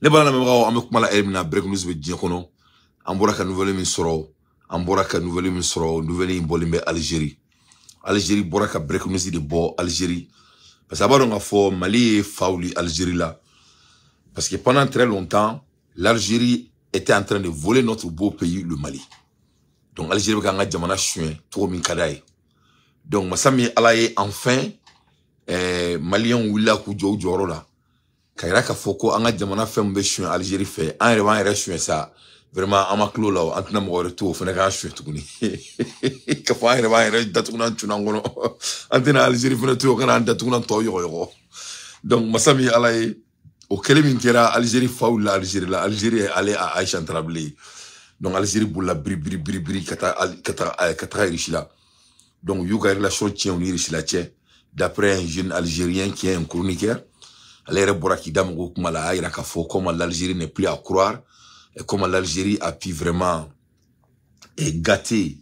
Ne bala na mebra am kuma la elmina break news be dien kono ambora ka nouvelle min soro ambora ka nouvelle min soro nouvelle in bolimbe Algérie bora ka break news de bo Algérie parce que abaro nga fo Mali et fauli Algérie là parce que pendant très longtemps l'Algérie était en train de voler notre beau pays le Mali donc Algérie ka nga jamana chouin to min kadaye donc masami alaye enfin Malien willa ku joro là Kaira ka foko anga jamana fem be chouin Algérie fait en re chouin ça vraiment amaklo là antna mo retour fena ka chouin tukuni ka fa re datuna tuna ngono antena Algérie fena to kana datuna to yo donc masami alay o kelemi kera Algérie faul la Algérie est allée à Aïcha Trablé donc Algérie boula bri kata irishila donc yuga relation tient on irishila tient d'après un jeune Algérien qui est un chroniqueur Alere Boraki Damogo Kumala Iraka Fo, comment l'Algérie n'est plus à croire, et comment l'Algérie a pu vraiment gâter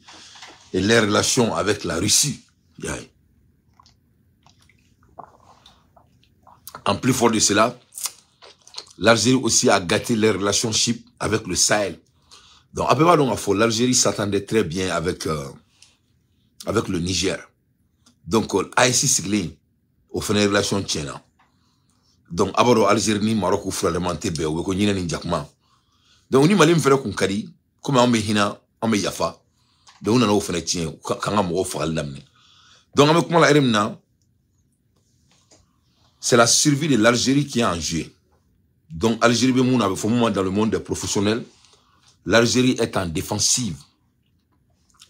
les relations avec la Russie. En plus fort de cela, l'Algérie aussi a gâté les relations avec le Sahel. Donc, à peu près, l'Algérie s'attendait très bien avec le Niger. Donc, l'AIC Siglin, au fin des relations tchènes. Donc, abaro Algérie ni Maroc ou fralementé be ou ko nyina ni jakma donc ni mali mfere kun kadi comme on me hina on me yafa donc on a no fene tien kanga mo fagal damne donc avec moi la RMNA c'est la survie de l'Algérie qui est en jeu donc Algérie be mon avec moment dans le monde des professionnels l'Algérie est en défensive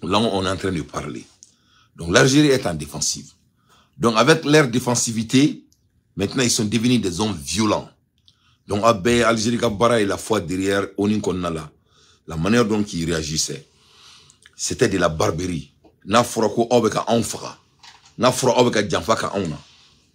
là on est en train de parler donc l'Algérie est en défensive donc avec leur défensivité maintenant, ils sont devenus des hommes violents. Donc, Algérie Kabara et la foi derrière Onin Konnala, la manière dont ils réagissaient, c'était de la barbarie. Na forako obeka onfra. Na fora obeka jamfaka ona.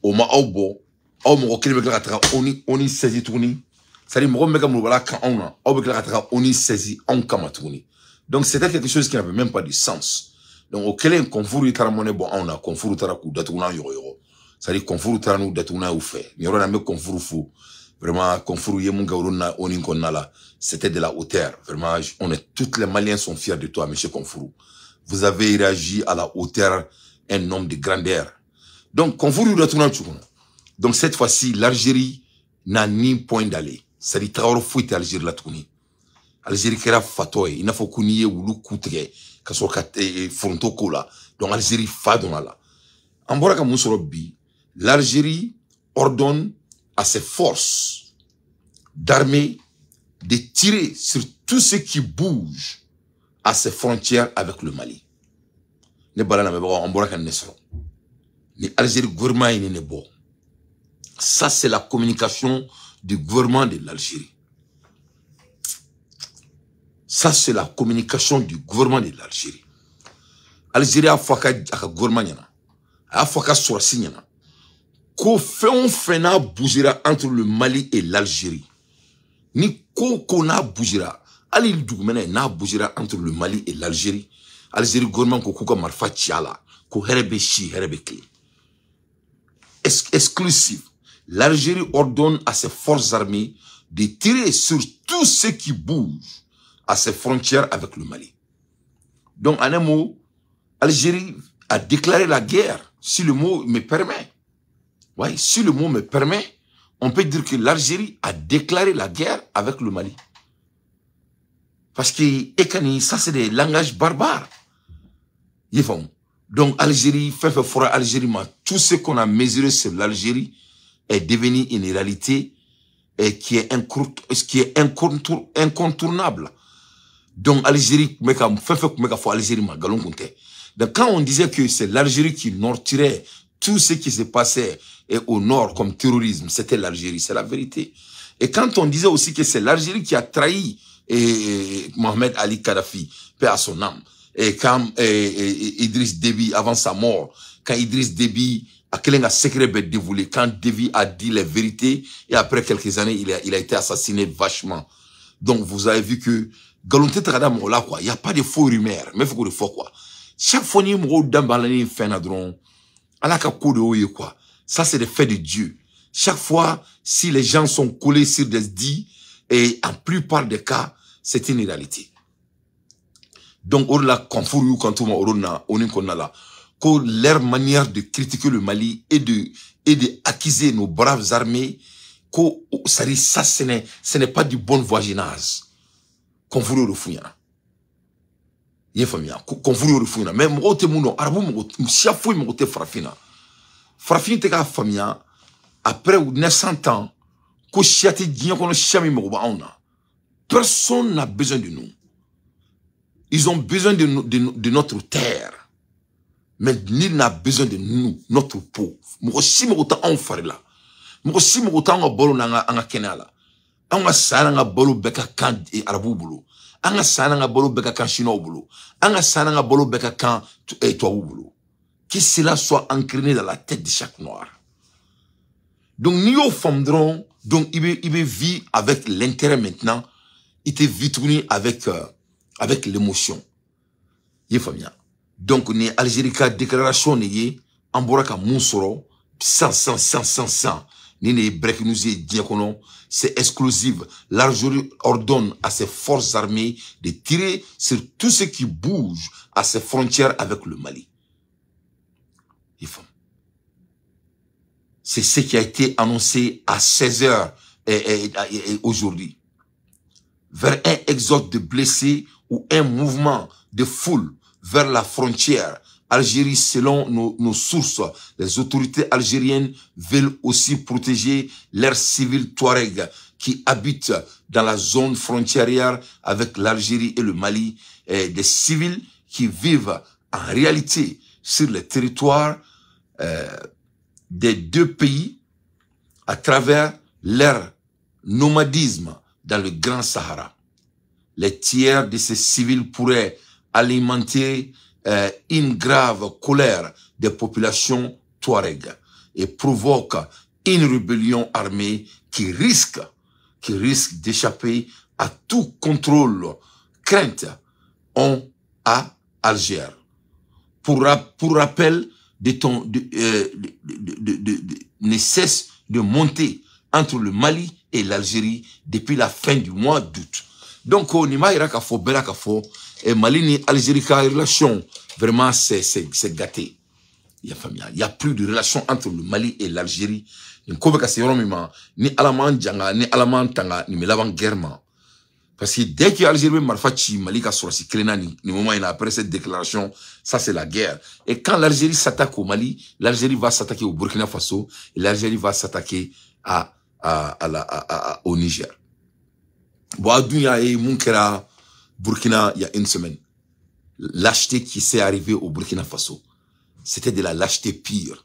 Oma obo, omo kelime katra oni saisi tourni. C'est-à-dire mo meka mubala ka ona, obeka katra oni saisi on kamatourni. Donc, c'était quelque chose qui n'avait même pas de sens. Donc, au kelen konfuru taramone bon ona, konfuru taraku datuna yoro. C'est-à-dire confuru taranu datuna ou fait ni on a même confuru fou vraiment confuru yemunga uruna onin konnala c'était de la hauteur vraiment toutes les Maliens sont fiers de toi monsieur Confuru vous avez réagi à la hauteur un homme de grandeur donc confuru datuna chukuna donc cette fois-ci l'Algérie n'a ni point d'aller c'est-à-dire Traoré fouille Algérie la tourni Algérie kera fatoy il n'a faut kuniye wulu kutre kaso kat fronto kola donc Algérie fa donala ambora ka musorobi l'Algérie ordonne à ses forces d'armée de tirer sur tout ce qui bouge à ses frontières avec le Mali. Ne balana me on bora kan nesro. Ni Algérie gouvernement ni ne bo. Ça c'est la communication du gouvernement de l'Algérie. Ça c'est la communication du gouvernement de l'Algérie. Algérie a faka gouvernement yana. A faka sourasi yana. Ko fena bougera entre le Mali et l'Algérie. Ni ko na bougera. Ali dougmene na bougera entre le Mali et l'Algérie. Algérie gouvernement ko kuka marfa tiala. Ko herebe chi herebe kli. Exclusif. L'Algérie ordonne à ses forces armées de tirer sur tout ce qui bouge à ses frontières avec le Mali. Donc en un mot, Algérie a déclaré la guerre, si le mot me permet. Oui, si le mot me permet, on peut dire que l'Algérie a déclaré la guerre avec le Mali. Parce que ça c'est des langages barbares. Donc Algérie, Algérie, tout ce qu'on a mesuré sur l'Algérie est devenu une réalité et qui est incontournable. Donc Algérie, donc quand on disait que c'est l'Algérie qui nord-tirait tout ce qui se passait au nord comme terrorisme, c'était l'Algérie, c'est la vérité. Et quand on disait aussi que c'est l'Algérie qui a trahi Mohamed Ali Kadhafi, paix à son âme, et quand Idriss Déby, avant sa mort, quand Idriss Déby a un secret dévoilé, quand Déby a dit les vérités, et après quelques années, il a été assassiné vachement. Donc vous avez vu que Galonté Tradam, il n'y a pas de faux rumeurs, mais il faut que le faux quoi. Chaque fois, il y a quoi. Ça, c'est des faits de Dieu. Chaque fois, si les gens sont collés sur des dits, Et en plupart des cas, c'est une réalité. Donc, on l'a confus quand on a là, que leur manière de critiquer le Mali et de accuser nos braves armées, que ça, ce n'est pas du bon voisinage. Confus au fouillana. Yé famia, confus au fouillana. Mais moi, te mouno, arabu mo, siafou mo te farafina. Farafina te ka famia, après 900 ans, que chiati dien kono chami mo ba ona. Personne n'a besoin de nous. Ils ont besoin de notre terre. Mais nul n'a besoin de nous, notre peau. Moi aussi, moi autant on fait là. Moi aussi, moi autant on bolo nanga kenala. On a ça nanga bolo beka kan arabu bolo. On a ça nanga bolo beka kan chinois bolo. On a ça nanga bolo beka kan toi bolo. Que cela soit ancré dans la tête de chaque noir. Donc nous fondrons, donc il veut vivre avec l'intérêt maintenant. Il te vit tourner avec l'émotion. Yé famille. Donc, ni Algérie ka déclaration ni amboraka moussoro, sans. Ni break nous diakono, c'est exclusif. L'Algérie ordonne à ses forces armées de tirer sur tout ce qui bouge à ses frontières avec le Mali. Yé famille. C'est ce qui a été annoncé à 16h aujourd'hui. Vers un exode de blessés ou un mouvement de foule vers la frontière. Algérie, selon nos sources, les autorités algériennes veulent aussi protéger leurs civils Touareg qui habitent dans la zone frontière avec l'Algérie et le Mali, et des civils qui vivent en réalité sur le territoire des deux pays à travers leur nomadisme dans le Grand Sahara. Les tiers de ces civils pourraient alimenter une grave colère des populations Touareg et provoquent une rébellion armée qui risque d'échapper à tout contrôle, crainte à Alger. Pour rappel, ne cesse de monter entre le Mali et l'Algérie depuis la fin du mois d'août. Donc, on y a faux, et Mali ni Algérie, relation, vraiment, c'est gâté. Il y a plus de relation entre le Mali et l'Algérie. Ni Alaman Djanga, ni Alaman Tanga, ni Melaban Guerma. Parce que dès que l'Algérie Marfachi, Mali ka sorti Klena, ni moment après cette déclaration, ça c'est la guerre. Et quand l'Algérie s'attaque au Mali, l'Algérie va s'attaquer au Burkina Faso, et l'Algérie va s'attaquer au Niger. Boadouya et Munkera, Burkina, il y a une semaine. Lâcheté qui s'est arrivée au Burkina Faso, c'était de la lâcheté pire.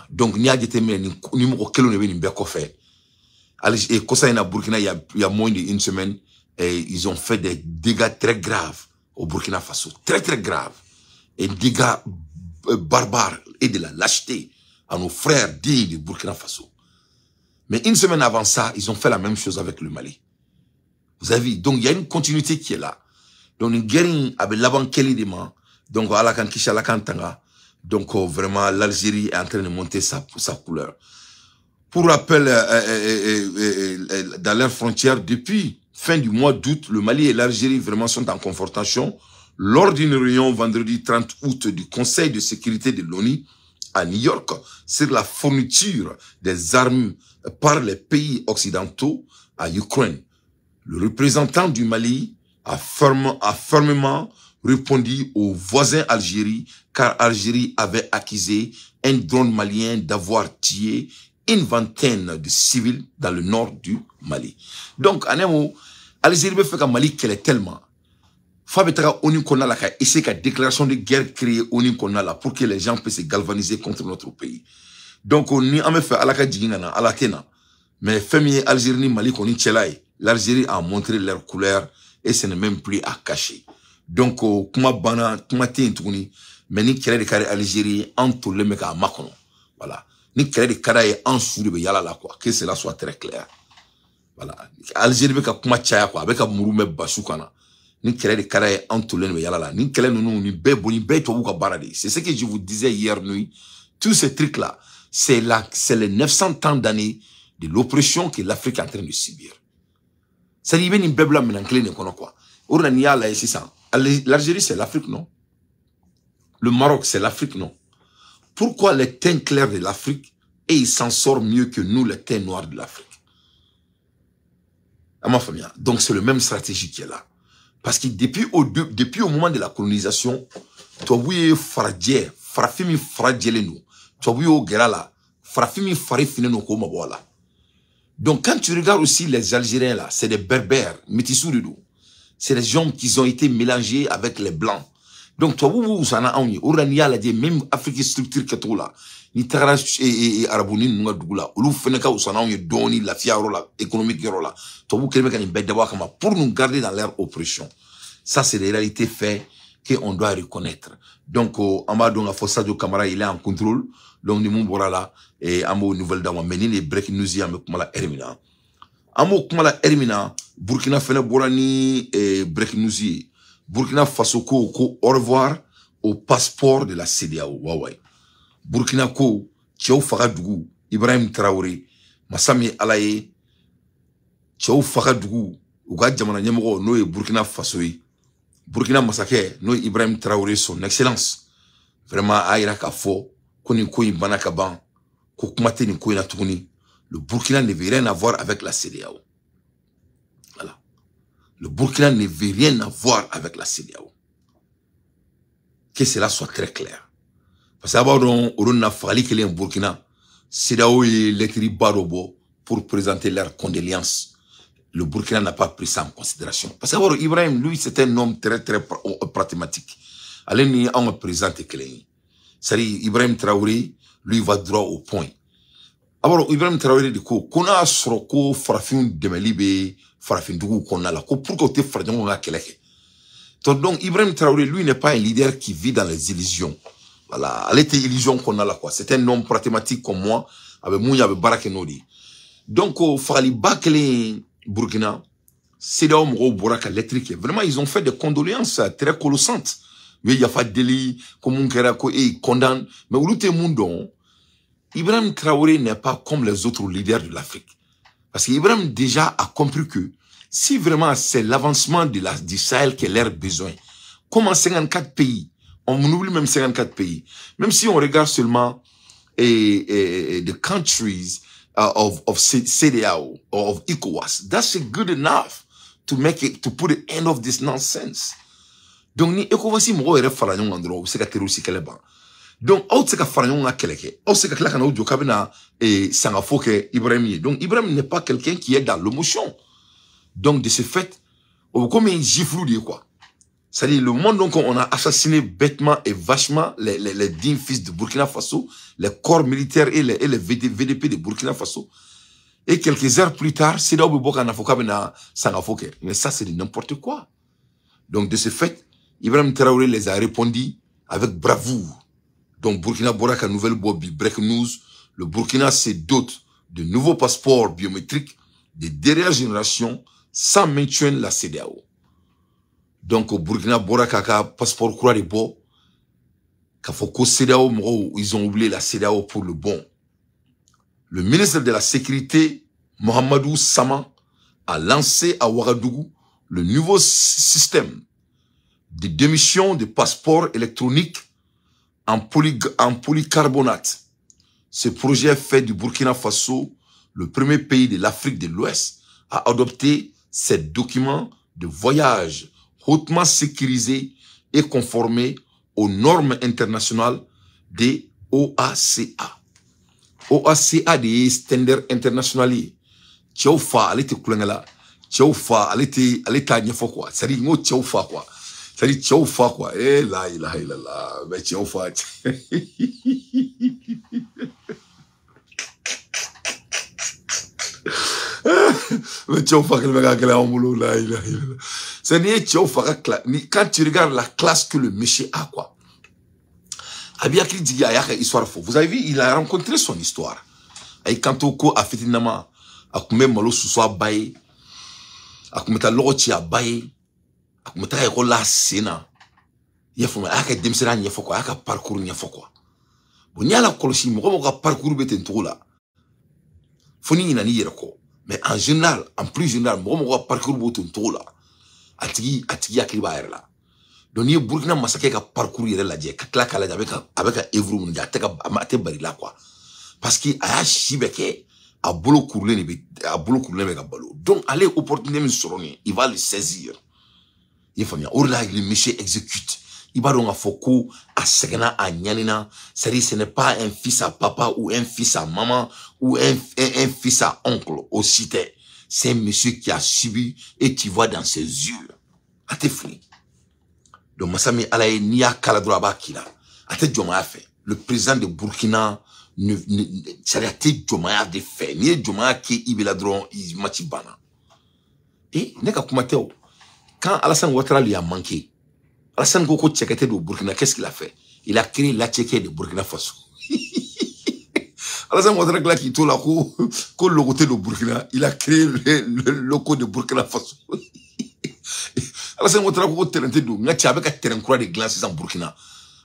Donc, il y a des numéros que l'on a fait. Et Kosaïna Burkina, il y a moins d'une semaine, et ils ont fait des dégâts très graves au Burkina Faso. Très, très graves. Et dégâts barbares et de la lâcheté à nos frères dignes du Burkina Faso. Mais une semaine avant ça, ils ont fait la même chose avec le Mali. Vous avez vu? Donc, il y a une continuité qui est là. Donc, une guerre avec l'avant Kelly-Dema, donc, à la Kankisha, à la Kantanga. Donc, vraiment, l'Algérie est en train de monter sa couleur. Pour rappel, dans leurs frontières, depuis fin du mois d'août, le Mali et l'Algérie vraiment sont en confrontation. Lors d'une réunion vendredi 30 août du Conseil de sécurité de l'ONU à New York sur la fourniture des armes par les pays occidentaux à Ukraine. Le représentant du Mali a fermement répondu aux voisins Algérie, car Algérie avait accusé un drone malien d'avoir tué une vingtaine de civils dans le nord du Mali. Donc, en un mot, Algérie veut faire que Mali qu'elle est tellement. Fabetara ONU qu'on a là, et c'est qu'une déclaration de guerre créée ONU qu'on a là pour que les gens puissent se galvaniser contre notre pays. Donc, on y a fait à la Kadjingana, à la Kena. Mais féminin Algérie, Mali, qu'on y tchelaï. L'Algérie a montré leur couleur et ce n'est même plus à cacher. Donc, kuma bana, kuma tintuni, mais ni kéré de carré Algérie, en tout le mec à Macron. Voilà. Ni kéré de carré en sous de yala là, quoi. Que cela soit très clair. Voilà. Algérie, beka kuma tchaya, quoi. Beka mouroume bassoukana. Ni kéré de carré en tout le mec yala là. Ni kéré nous, ni béboni, béto ou barade. C'est ce que je vous disais hier nuit. Tous ces trucs-là, c'est les 900 ans d'années de l'oppression que l'Afrique est en train de subir. C'est-à-dire, il y a une belle blâme quoi. L'Algérie, c'est l'Afrique, non? Le Maroc, c'est l'Afrique, non? Pourquoi les teints clairs de l'Afrique, et ils s'en sortent mieux que nous, les teints noirs de l'Afrique? À ma famille. Donc, c'est le même stratégie qui est là. Parce que depuis au moment de la colonisation, tu as vu Faradje, Farafimi Faradje nous. Tu as vu au Gerala, Farafimi Farifine nous comme voilà. Donc, quand tu regardes aussi les Algériens là, c'est des berbères, métissous de nous. C'est des gens qui ont été mélangés avec les blancs. Donc, toi, vous, ça n'a pas même Afrique structure que tout là. Ni tagara et arabouni nunga dugula. Olu feneka ou ça n'a pas doni la fiarola économique là. Toi, vous créez une bête d'avoir comme pour nous garder dans leur oppression. Ça, c'est des réalités faits qu'on doit reconnaître. Donc, en bas, donc, la Fossa de Camara, il est en contrôle. Donc, nous, on là, et en bas, nouvelle d'avoir mené les breaking news, il y a Hermina. En bas, Kumala Hermina, Burkina Faso, Borani, et breaking news, Burkina Faso, au revoir au passeport de la CEDEAO. Ouais. Burkina Ko, Tchao Fagadougou, Ibrahim Traoré, Massami Alaye, Tchao Fagadougou, Ouga Djamana Nyamoro, Noé Burkina Faso, Burkina Massake, Noé Ibrahim Traoré, son excellence. Vraiment, Aïra Kafo, Koni Koui Banakaban, Kokumate ni Koui Natouni. Le Burkina ne veut rien avoir avec la CEDEAO. Voilà. Le Burkina ne veut rien avoir avec la CEDEAO. Que cela soit très clair. Parce que on a fallu que les Burkina, CEDEAO et l'écrit Barobo pour présenter leurs condoléances. Le Burkina n'a pas pris ça en considération. Parce que Ibrahim, lui, c'est un homme très pragmatique. Allez, on me présente que les. C'est-à-dire, Ibrahim Traoré, lui, va droit au point. Alors, Ibrahim Traoré, du coup, qu'on a sur ko farafin demelibe, farafin dougou qu'on a là, pourquoi t'es farafin on a keleke. Donc, Ibrahim Traoré, lui, n'est pas un leader qui vit dans les illusions. Voilà, elle était illusion qu'on a là, quoi. C'est un homme pragmatique comme moi, avec Mouya, avec Barakenodi. Donc, il fallait battre les Burkina, c'est là où Boraka électrique. Vraiment, ils ont fait des condoléances très colossantes. Mais il y a pas de délit, comme on et condamne. Mais où tout le monde, Ibrahim Traoré n'est pas comme les autres leaders de l'Afrique. Parce qu'Ibrahim déjà a compris que si vraiment c'est l'avancement du Sahel qui est leur besoin, comme en 54 pays, on oublie même 54 pays, même si on regarde seulement the countries of CEDEAO or of ECOWAS, that's good enough to put an end of this nonsense. Donc, ni ECOWAS, si moi, je fais un endroit où c'est que aussi qu'elle est ban. Donc, au c'est que faire un keleke, au c'est que là, quand on dit kabina et sangafo que Ibrahim. Donc, Ibrahim n'est pas quelqu'un qui est dans l'émotion. Donc, de ce fait, comme un giflou dit quoi. C'est-à-dire, le monde, donc, on a assassiné bêtement et vachement les dignes fils de Burkina Faso, les corps militaires et les VDP de Burkina Faso. Et quelques heures plus tard, c'est là où Boka n'a pas sangafo que. Mais ça, c'est n'importe quoi. Donc, de ce fait, Ibrahim Traoré les a répondu avec bravoure. Donc, Burkina Boraka, nouvelle break news. Le Burkina se dote de nouveaux passeports biométriques de dernière génération sans mentionner la CEDEAO. Donc, au Burkina Boraka, passeport croix de beau. Quand faut que CEDEAO, ils ont oublié la CEDEAO pour le bon. Le ministre de la Sécurité, Mohamedou Sama, a lancé à Ouagadougou le nouveau système de démission de passeports électroniques en polycarbonate. Ce projet fait du Burkina Faso le premier pays de l'Afrique de l'Ouest à adopter ces documents de voyage hautement sécurisés et conformés aux normes internationales des OACA. OACA des standards internationaux. Tchaufa, elle était coulangala. Tchaufa, elle était à quoi. C'est-à-dire, ngo tchaufa quoi. C'est-à-dire, tchaufa quoi. Eh là, mais tchaufa. Mais tchaufa, quel est en boulot là, c'est-à-dire, tchaufa, quand tu regardes la classe que le monsieur a quoi. Abiakli dit, histoire faux. Vous avez vu, il a rencontré son histoire. Et quand on a fait une nama, a combien malo sous soi baye, a combien ta lochi a baye, a combien ta rola sena. Il faut que demsera n'y faut quoi, a parcours n'y faut quoi. Bon, n'y a la colonie, moi, parcours bête en tout là. Foni ina ni yerko. Mais en général, en plus général, moi parcours boton tola. Atigi akliba erla. Donc ni Burkina masake ka parcours yere la je ka kla kala avec evru mun ja teka amate bari la quoi. Parce que aya shibeke a bolo courler ne a bolo courler me ka balo. Donc aller opportunité me soroni, il va le saisir. Il faut bien orla le monsieur exécute. Il va donc à Foko, à Segana, à Nyanina. C'est-à-dire, ce n'est pas un fils à papa ou un fils à maman ou un fils à oncle au cité. C'est un monsieur qui a subi et qui voit dans ses yeux. A te fini. Donc, Massami Alaye Nia Kaladroaba Kila. A te Djomaya fait. Le président de Burkina, c'est-à-dire, te Djomaya de fait. Ni Djomaya qui Ibiladron, Machibana. Et, neka kumateo. Quand Alassane Ouattara lui a manqué, Alassane Goko Tchekete de Burkina, qu'est-ce qu'il a fait? Il a créé la Tchéké de Burkina Faso. Alassane Ouattara qui tourne là, ko le côté de Burkina, il a créé le loco de Burkina Faso. Alassane Ouattara ko terrain de ngati avec un terrain croix de glace en Burkina.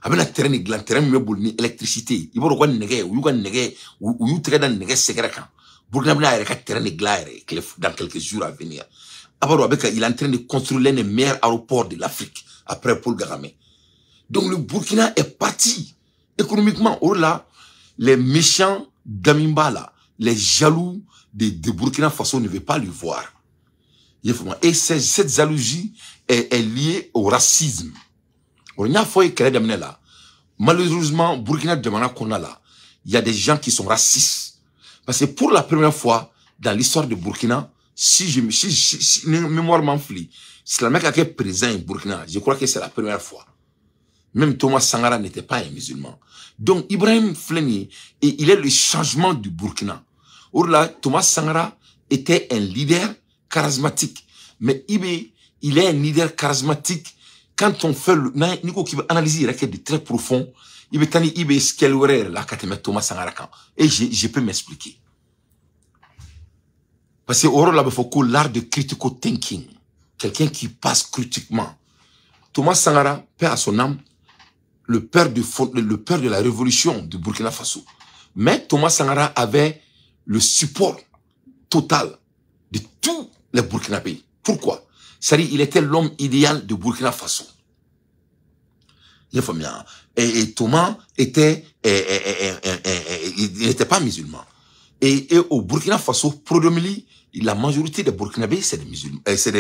Avec un terrain de glace, terrain me bolni électricité. Il va quoi négé, ou you traite dans négé secret. Burkina Faso a un terrain de glace dans quelques jours à venir. Il est en train de construire l'un des meilleurs aéroports de l'Afrique après Paul Kagame. Donc le Burkina est parti économiquement. Oh là, les méchants d'Amimba, les jaloux de Burkina Faso ne veulent pas le voir. Et cette jalousie est liée au racisme. Malheureusement, Burkina Demana qu'on a là, il y a des gens qui sont racistes. Parce que pour la première fois dans l'histoire de Burkina, si mémoire m'enflie, si la mec a été présent au Burkina, je crois que c'est la première fois. Même Thomas Sankara n'était pas un musulman. Donc, Ibrahim Fleni, il est le changement du Burkina. Or là, Thomas Sankara était un leader charismatique. Mais il est un leader charismatique. Quand on fait le, Nico qui va analyser, il est de très profond. Il veut tani, il veut ce qu'elle aurait là, quand Thomas Sankara quand. Et je peux m'expliquer. Parce que là, il faut que l'art de critical thinking, quelqu'un qui passe critiquement. Thomas Sankara, père à son âme, le père de la révolution du Burkina Faso. Mais Thomas Sankara avait le support total de tous les Burkinabés. Pourquoi? C'est-à-dire, il était l'homme idéal de Burkina Faso. Et Thomas était, il n'était pas musulman. Et au Burkina Faso, prédominant, la majorité des Burkinabés, c'est des musulmans, c'est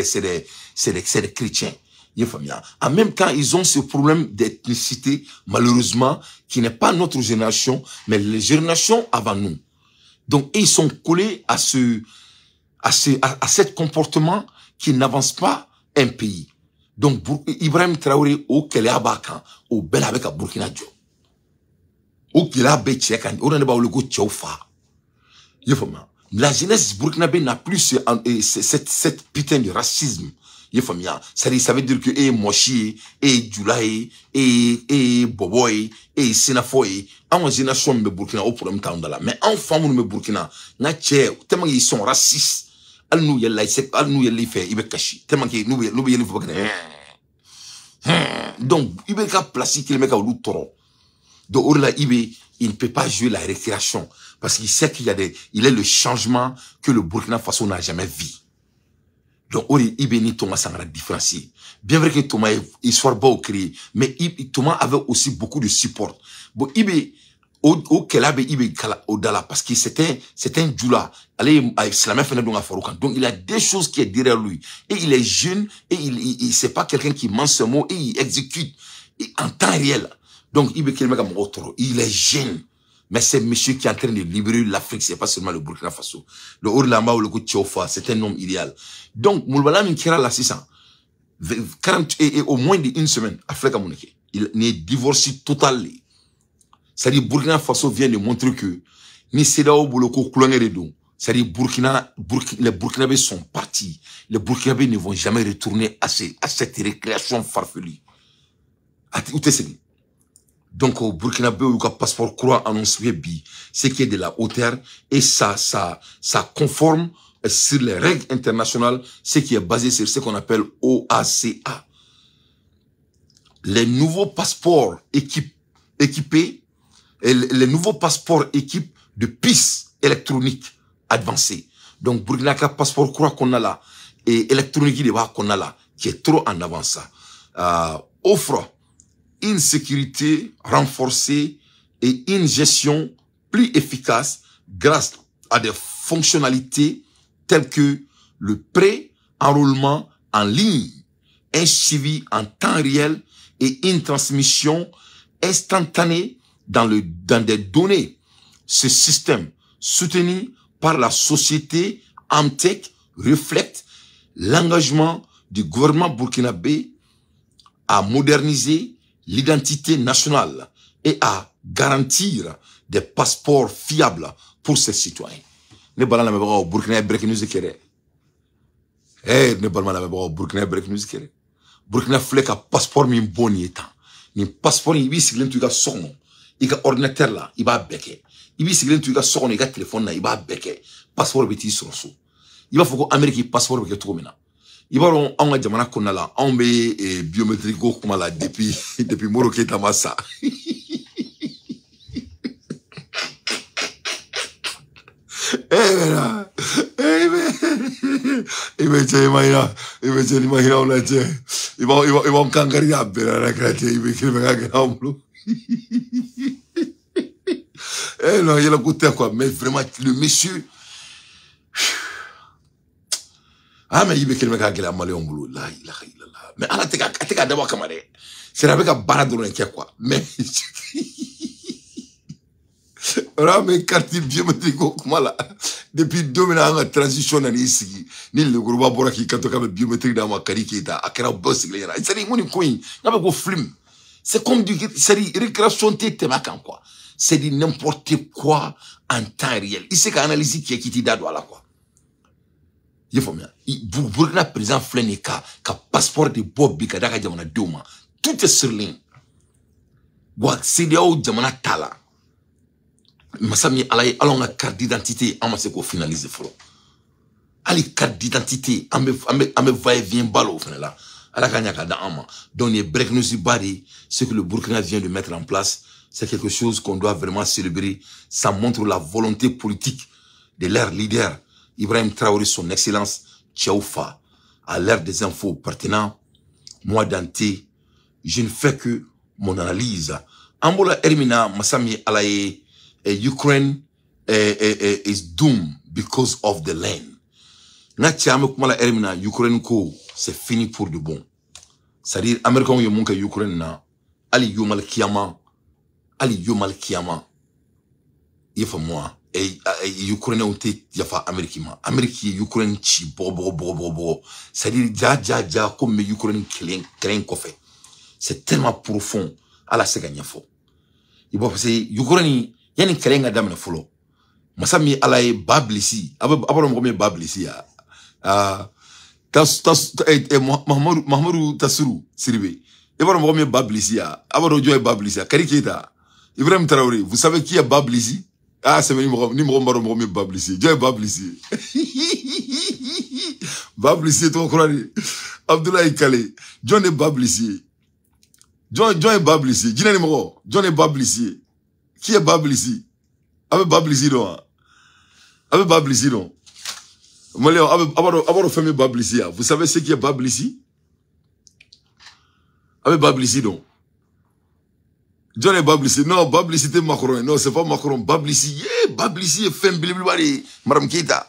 des chrétiens. En même temps, ils ont ce problème d'ethnicité, malheureusement, qui n'est pas notre génération, mais les générations avant nous. Donc, ils sont collés à ce comportement qui n'avance pas un pays. Donc, Ibrahim Traoré, au Keleabakan, au Bel avec à Burkina Faso. Au Keleabe Tchekan, au Raneba Olego Tchoufa. La jeunesse burkinabé n'a plus cette putain de racisme. Ça veut dire que Moshi, Djoulaye, Boboy, Senafoy, en génération de Burkina au problème là. Mais en femme de Burkina, tellement ils sont racistes. Al nous y'a laissé, al nous y'a fait, il va cacher. Tellement qu'ils nous y'a donc, il va placer qu'il met à l'outre. Donc, là, il ne peut pas jouer la récréation. Parce qu'il sait qu'il il est le changement que le Burkina Faso n'a jamais vu. Donc, il bénit Thomas Sankara différencié. Bien vrai que Thomas est soit beau créé, mais Thomas avait aussi beaucoup de support. Bon, au Kelabe, au Dala, parce que c'était un Djoula. Allez, c'est la même fenêtre à Faroukan. Donc, il a des choses qui est derrière lui. Et il est jeune, et c'est pas quelqu'un qui ment ce mot, et il exécute en temps réel. Donc, il est jeune. Mais c'est monsieur qui est en train de libérer l'Afrique, c'est pas seulement le Burkina Faso. Le Orlamba ou le Tchoufa, c'est un homme idéal. Donc, Moulbala Minkira la 600, 40 et au moins d'une semaine, Afrique Mounike, il est divorcé totalement. C'est-à-dire, Burkina Faso vient de montrer que, ni Sedao Bouloko Koulangé de Don, c'est-à-dire, les Burkinabés sont partis. Les Burkinabés ne vont jamais retourner à cette récréation farfelue. Où t'es c'est? Donc, au Burkinabé, il y a un passeport croix annoncé bi, ce qui est de la hauteur, et ça conforme sur les règles internationales, ce qui est basé sur ce qu'on appelle OACA. Les nouveaux passeports équipés, les nouveaux passeports équipent de pistes électroniques advancé. Donc, Burkina Faso, passeport croix qu'on a là, et électronique qu'on a là, qui est trop en avance, offre une sécurité renforcée et une gestion plus efficace grâce à des fonctionnalités telles que le pré-enrôlement en ligne, un suivi en temps réel et une transmission instantanée dans des données. Ce système, soutenu par la société Amtech, reflète l'engagement du gouvernement burkinabé à moderniser l'identité nationale et à garantir des passeports fiables pour ses citoyens. Ne balana me baga Burkina break news kere. Ne balana me baga Burkina break news kere. Burkina fleka passeport min boni etan. Ni passeport ibi siglen tu ga sono. Iga ordinateur la iba beke. Ibi siglen tu ga sono iga téléphone na iba beke. Passeport biti sonso. Iba foko Amerique passeport beke to mina. Iba ron anga jamana konna la on be biométrique ko kuma la depuis Moro Keita massa. Imagina una che. Iba un cangari a bere la gratia ibe che me ga amlo. Non, il a goûté quoi, mais vraiment le monsieur. Ah mais ibe que me ga gela malé ombulu la ilaha illallah. Mais ala teka d'abord kamare. C'est avec un baradron quoi. Mais Rame quartier biométrique comment là depuis 2000 ans transition na ici ni le groupe bora ki kanto ka biométrique dans ma karikita akera boss glela c'est ni ngoni coin na go film c'est comme du c'est récréation tête makan quoi c'est du n'importe quoi en temps réel ici ka analyse qui ti dado ala quoi il faut bien Burkina président Flenika ka passeport de Bob ka daka jamana doma tout est sur ligne wa CDAO jamana tala Masami alaye alonga carte d'identité on se ko finaliser folo ali carte d'identité ambe va et vient balo là ala kanya ka da ama donc les break news bari ce que le Burkina vient de mettre en place c'est quelque chose qu'on doit vraiment célébrer. Ça montre la volonté politique de leur leader Ibrahim Traoré, son excellence Tchaoufa, à l'ère des infos pertinents. Moi Dante, je ne fais que mon analyse. Ambola Hermina Masami alaye Ukraine is doomed because of the land. N'achame kumala Hermina Ukraine ko c'est fini pour de bon. C'est-à-dire Américain yo monka Ukraine na ali yomal kiyama yefa moi et Ukraine ont été yafa Amérique Ukraine chi bo c'est-à-dire ja comme Ukraine clean kofe. C'est tellement profond à la seganya fo. Il faut passer Ukraine yani kelenga damna folo masami alaye bablisi abaro mo bablisi ya Mahamadou Tassirou Sidibé abaro mo bablisi ya abaro joy bablisi ya Kariketa Ibrahim Traoré vous savez qui est bablisi c'est numéro baro mo bablisi joy bablisi bablisi to croire Abdoulaye Kale John est bablisi John est bablisi Gina numéro John est bablisi. Qui est Bablisi? Avec Bablisi donc. Avec Bablisi donc. Avoir famille Bablisi. Vous savez ce qui est Bablisi? Avec Bablisi donc. John est Bablisi. Non, Bablisi c'était Macron. Non, c'est pas Macron. Bablisi. Bablisi est fin bilibari. Madame Keita.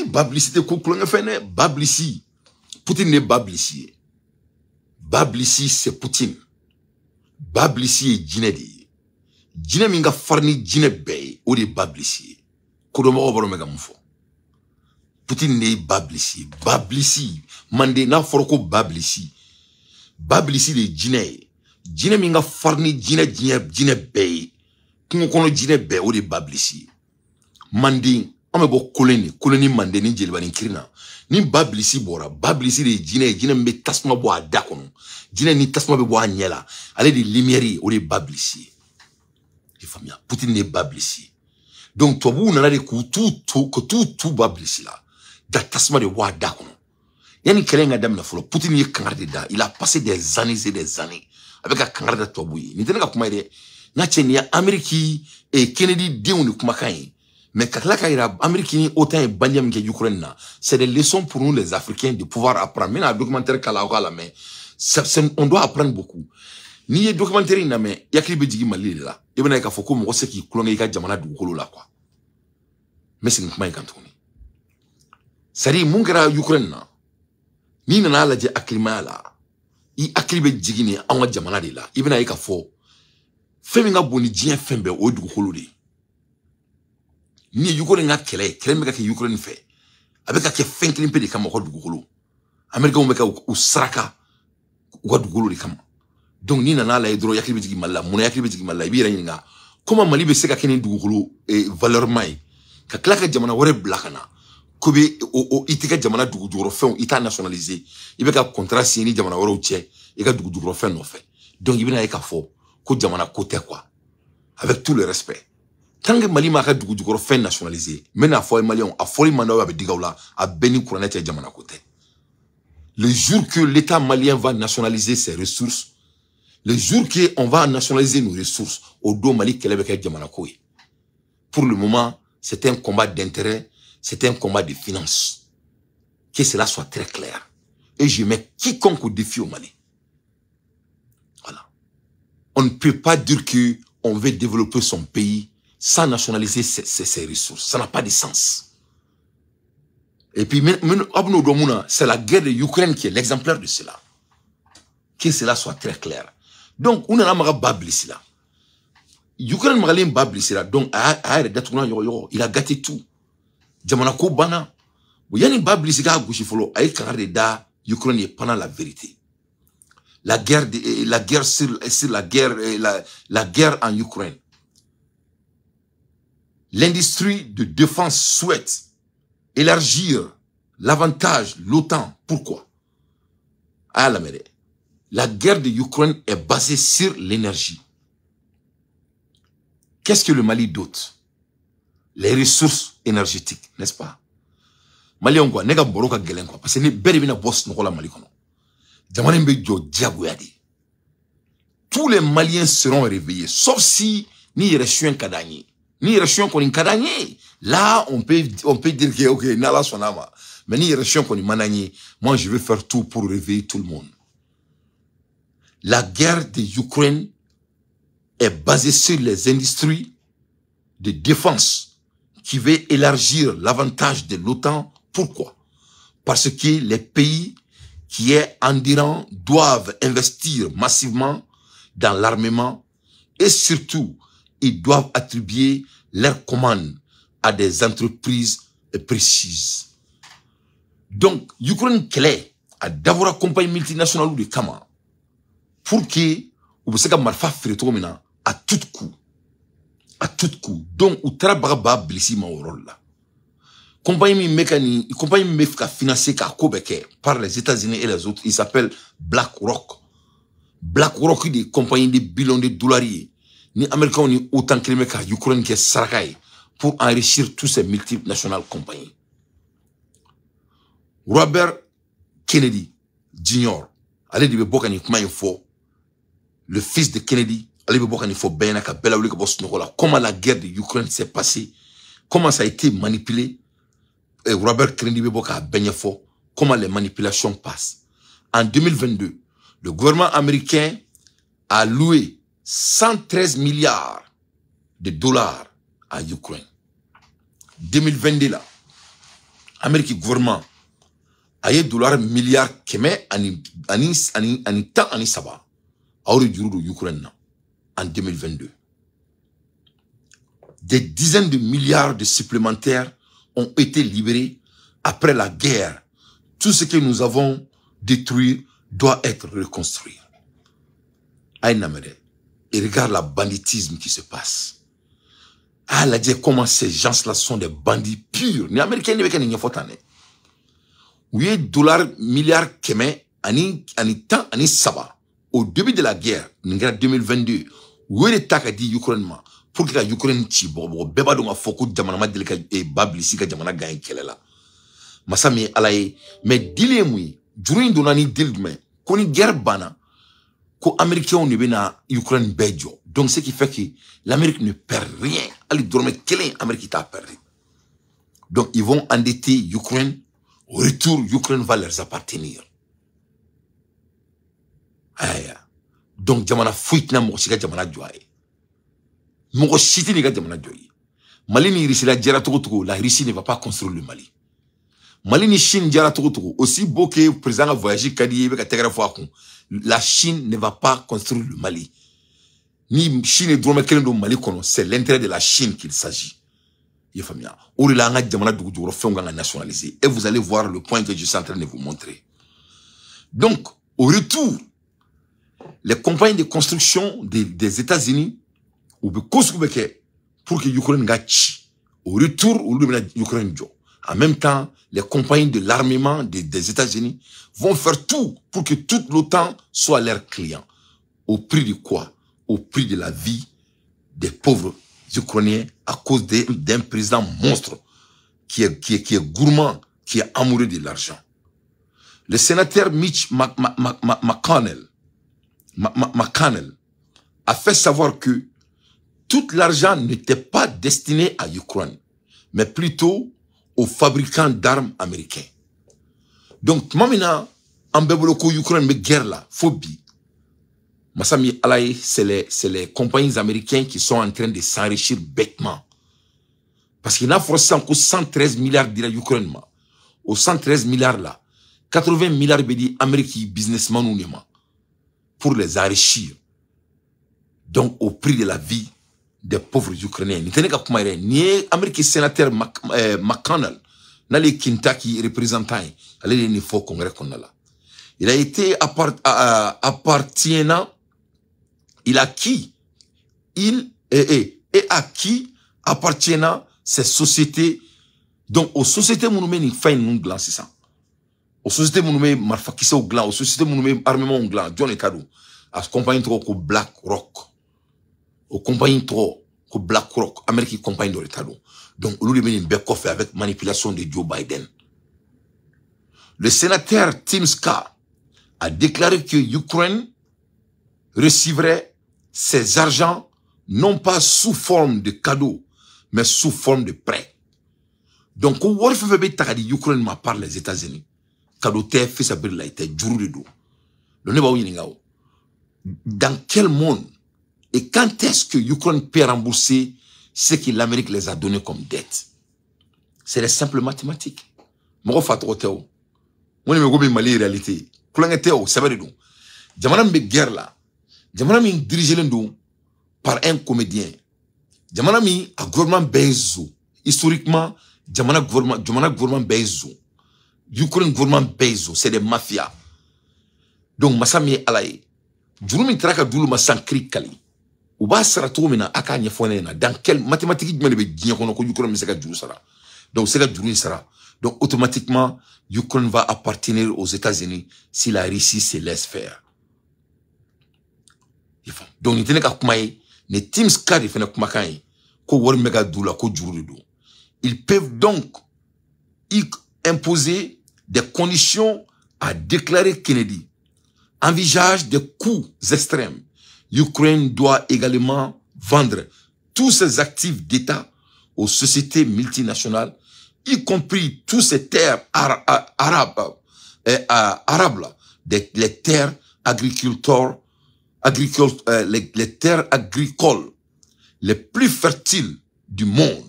Bablisi c'était Kouklong fait. Bablisi. Poutine n'est Bablisi. Bablisi c'est Poutine. Bablisi est Djinedi. Djine minga farni djine bay ou de bablisi. Kodomo obaro mega mufo. Poutine ne bablisi. Bablisi. Mande na foroko bablisi. Bablisi de djine. Djine minga farni djine bay. Kingo kono djine bay ou de bablisi. Mande. Ame bo koloni mande ni jelibani kirina. Ni bablisi bora. Bablisi de djine me tasma bo adakono. Djine ni tasma be bo anyela. Ale de limieri ou de bablisi. Poutine n'est bablisi. Donc, toi, vous n'avez que tout bablisi là. D'attassement de Wada. Yani Kerenga Dam la Folo. Poutine est candidat. Il a passé des années et des années avec un candidat Toboui. N'y tenez pas comment il est. N'a Amérique et Kennedy Dion Kumakai. Mais quand la Américaine autant est banni que l'Ukraine, c'est des leçons pour nous les Africains de pouvoir apprendre. Mais un documentaire Kalaoka mais on doit apprendre beaucoup. Ni un documentaire il mais y a qui bedigi Mali là. Il y a faut que moi c'est qui clone ka jamana dugukolo là quoi. Mais c'est pas quand c'est-à-dire mun kɛra Ukraine na ni nana lajɛ akilima la I akili bɛ jigin ni an ka jamana de la I bɛna ye k'a fɔ fɛn min ka bon ni diɲɛ fɛn bɛɛ o ye dugukolo de ye ni ye Ukraine ka kɛlɛ bɛ ka kɛ Ukraine fɛ a bɛ ka kɛ fɛn kelen pe de kama u ka dugukolo Américains bɛ ka u saraka u ka dugukolo de kama donc ni nana lajɛ dɔrɔn yakili bɛ jigin Mali la mun na yakili bɛ jigin Mali la I b'i yɛrɛ ɲininka comment Mali bɛ se ka kɛ ni dugukolo valeur ma ye ka tila ka jamana wɛrɛ bila ka na Kobe itika jamana dugujukɔrɔ fɛnw I t'a nationaliser I bɛ ka contrat signer ni jamana wɛrɛw cɛ I ka dugujukɔrɔ fɛn nɔfɛ donc I bɛna ye k'a fɔ ko jamana ko tɛ quoi avec tout le respect tant que Mali m'a ka dugujukɔrɔ fɛn nationaliser n bɛna fɔ Maliens a fɔli man d'aw a bɛ digaw la a bɛɛ ni kuranɛ tɛ jamana ko tɛ le jour que l'État malien va nationaliser ses ressources le jour que on va nationaliser nos ressources au don Mali kɛlɛ bɛ kɛ jamana ko ye pour le moment c'est un combat d'intérêt c'est un combat de finances. Que cela soit très clair. Et je mets quiconque au défi au Mali. Voilà. On ne peut pas dire que on veut développer son pays sans nationaliser ses ressources. Ça n'a pas de sens. Et puis, c'est la guerre de l'Ukraine qui est l'exemplaire de cela. Que cela soit très clair. Donc, on a un babli ici là. L'Ukraine m'a un babli ici là. Donc, il a gâté tout. Jamana ko bana yani babli siga gushi folo ay karade da Ukraine pendant la vérité la guerre sur la guerre en Ukraine l'industrie de défense souhaite élargir l'avantage l'OTAN pourquoi la guerre de Ukraine est basée sur l'énergie qu'est-ce que le Mali dote les ressources énergétiques, n'est-ce pas? Maliens quoi, nega boroka gelen quoi, parce que ni bere bina boss no la Mali kono. Jamane mbe jo diagoyadi. Tous les Maliens seront réveillés, sauf si ni yere kadanye. Ni yere koni kadanye. Là, on peut dire que ok, nala sonama. Mais ni yere koni mananye, moi je vais faire tout pour réveiller tout le monde. La guerre de Ukraine est basée sur les industries de défense qui veut élargir l'avantage de l'OTAN. Pourquoi? Parce que les pays qui est endurant doivent investir massivement dans l'armement et surtout, ils doivent attribuer leurs commandes à des entreprises précises. Donc, l'Ukraine clé a d'avoir une compagnie multinationale de Kama pour que vous puissiez marfa faire à tout coup. À tout coup. Donc, ou travaille blessé mon rôle là. Compagnie mécanique, compagnie mécanique financée par les États-Unis et les autres, il s'appelle BlackRock. BlackRock, des compagnies de billions de dollars. Ni Américains ni autant que les mecs à Ukraine qui est sarakaï pour enrichir tous ces multinationales compagnies. Robert Kennedy Jr. allez dire Bokani comment il faut le fils de Kennedy. Comment la guerre de l'Ukraine s'est passée, comment ça a été manipulé, et Robert Kennedy comment les manipulations passent. En 2022, le gouvernement américain a loué 113 milliards de dollars à l'Ukraine. 2022 là, Amérique gouvernement a eu dollars milliards keme ani temps ani saba a eu du Ukraine en 2022. Des dizaines de milliards de supplémentaires ont été libérés après la guerre. Tout ce que nous avons détruit doit être reconstruit. Et regarde la banditisme qui se passe. Ah, la dit comment ces gens-là sont des bandits purs. Les Américains ne veulent pas dire. Oui, dollars, milliards, keme, ani temps, ani saba. Au début de la guerre, en 2022, où est l'État qui a dit Ukraine, pour que l'Ukraine tue, beba donga foko jamana ma delika e bablisi ka jamana gagne kelela. Masami alaye, mais dile mui, during donani dilme, koni guerre bana, ko Américains ne bena Ukraine bejo. Donc ce qui fait que l'Amérique ne perd rien. Ali dorme kelen Amérique t'a perdu. Donc, ils vont endetter l'Ukraine. Au retour, l'Ukraine va leur appartenir. Aïe. Donc, jamana fuitna mokosika jamana joye. Mokositi niga jamana joye. Mali ni Russie la djara togo, la Russie ne va pas construire le Mali. Mali ni Chine djara togo, aussi beau que le président a voyagé Kadi la Chine ne va pas construire le Mali. Ni Chine et Drôme Mali, c'est l'intérêt de la Chine qu'il s'agit. Et vous allez voir le point que je suis en train de vous montrer. Donc, au retour, les compagnies de construction des États-Unis, pour que l'Ukraine gagne, au retour, l'Ukraine joue. En même temps, les compagnies de l'armement des États-Unis vont faire tout pour que toute l'OTAN soit leur client. Au prix de quoi? Au prix de la vie des pauvres Ukrainiens à cause d'un président monstre qui est gourmand, qui est amoureux de l'argent. Le sénateur Mitch McConnell a fait savoir que tout l'argent n'était pas destiné à l'Ukraine, mais plutôt aux fabricants d'armes américains. Donc, maintenant, en Béboloko, Ukraine, mais guerre là, phobie. Massami Alaï, c'est les compagnies américaines qui sont en train de s'enrichir bêtement. Parce qu'il y a forcément 113 milliards de l'Ukraine. Aux 113 milliards là, 80 milliards de Américains businessmen ou pour les enrichir. Donc, au prix de la vie des pauvres Ukrainiens. Ni Américain sénateur McConnell, n'a les Kentucky représentants, allez les faut congrès qu'on a là. Il a été appartenant, il a qui, il et à qui appartenant ces sociétés. Donc, aux sociétés monoumé ni fain non glan, c'est ça. Aux sociétés monoumé marfakissa au glan, aux sociétés monoumé armement au glan, John et Kadou, à ce compagnie trop que Black Rock. Aux compagnies trop que Black Rock, Amérique compagnie de l'État. Donc, on lui met une back-off avec manipulation de Joe Biden. Le sénateur Tim Scott a déclaré que l'Ukraine recevrait ses argents non pas sous forme de cadeaux, mais sous forme de prêts. Donc, quand on fait l'Ukraine par les États-Unis, cadeau fait sa belle été du dos. Dans quel monde et quand est-ce que l'Ukraine peut rembourser ce que l'Amérique les a donné comme dette? C'est les simples mathématiques. Moi, je fais moi, je me Mali réalité. C'est vrai. Jamana me guerre là. Jamana me dirigé par un comédien. Jamana me a gouvernement Bezo. Historiquement, Jamana gouvernement Bezo. Ukraine gouvernement Bezo. C'est des mafias. Donc, Massami Alaï. Jurumi traka doulou ma sankri kali. Ou ba sara to mina aka nyefone na dans quelle mathématique me be dien kono ko Ukraine me seka djuru sara. Donc seka djuru sara. Donc automatiquement Ukraine va appartenir aux États-Unis si la Russie se laisse faire. Donc ni teneka kumaye ne Tim Scott fena kumakai ko wor mega doula ko djuru do. Ils peuvent donc imposer des conditions à déclarer Kennedy. Envisage des coûts extrêmes. L'Ukraine doit également vendre tous ses actifs d'État aux sociétés multinationales, y compris tous ces terres arabes, les terres les terres agricoles les plus fertiles du monde,